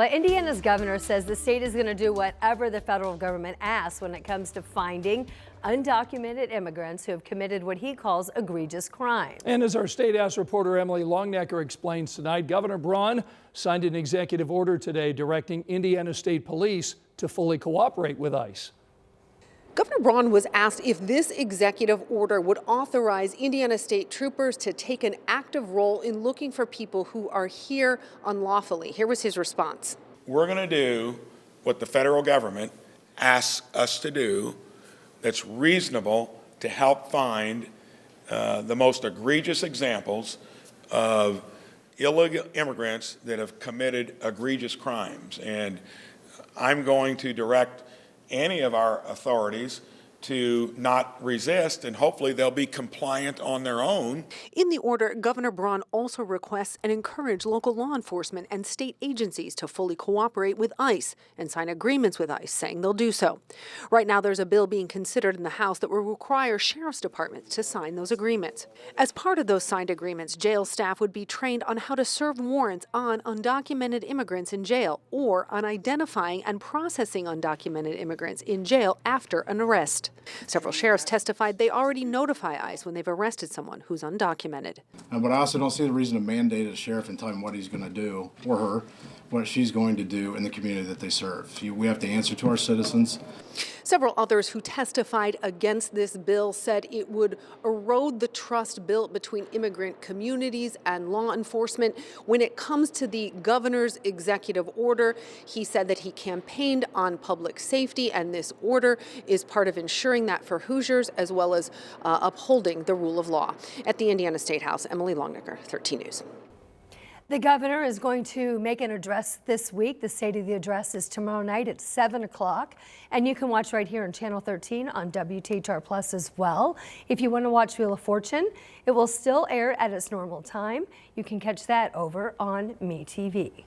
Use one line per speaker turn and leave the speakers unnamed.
Well, Indiana's governor says the state is going to do whatever the federal government asks when it comes to finding undocumented immigrants who have committed what he calls egregious crimes.
And as our State House reporter Emily Longnecker explains tonight, Governor Braun signed an executive order today directing Indiana State Police to fully cooperate with ICE.
Governor Braun was asked if this executive order would authorize Indiana State troopers to take an active role in looking for people who are here unlawfully. Here was his response.
We're going to do what the federal government asks us to do that's reasonable to help find the most egregious examples of illegal immigrants that have committed egregious crimes. And I'm going to direct any of our authorities to not resist, and hopefully they'll be compliant on their own.
In the order, Governor Braun also requests and encourage local law enforcement and state agencies to fully cooperate with ICE and sign agreements with ICE, saying they'll do so. Right now, there's a bill being considered in the House that will require sheriff's departments to sign those agreements. As part of those signed agreements, jail staff would be trained on how to serve warrants on undocumented immigrants in jail or on identifying and processing undocumented immigrants in jail after an arrest. Several sheriffs testified they already notify ICE when they've arrested someone who's undocumented.
But I also don't see the reason to mandate a sheriff and tell him what he's going to do, or her, what she's going to do in the community that they serve. We have to answer to our citizens.
Several others who testified against this bill said it would erode the trust built between immigrant communities and law enforcement. When it comes to the governor's executive order, he said that he campaigned on public safety, and this order is part of ensuring that for Hoosiers, as well as upholding the rule of law. At the Indiana State House, Emily Longnecker, 13 News.
The governor is going to make an address this week. The State of the Address is tomorrow night at 7 o'clock. And you can watch right here on Channel 13 on WTHR Plus as well. If you want to watch Wheel of Fortune, it will still air at its normal time. You can catch that over on MeTV.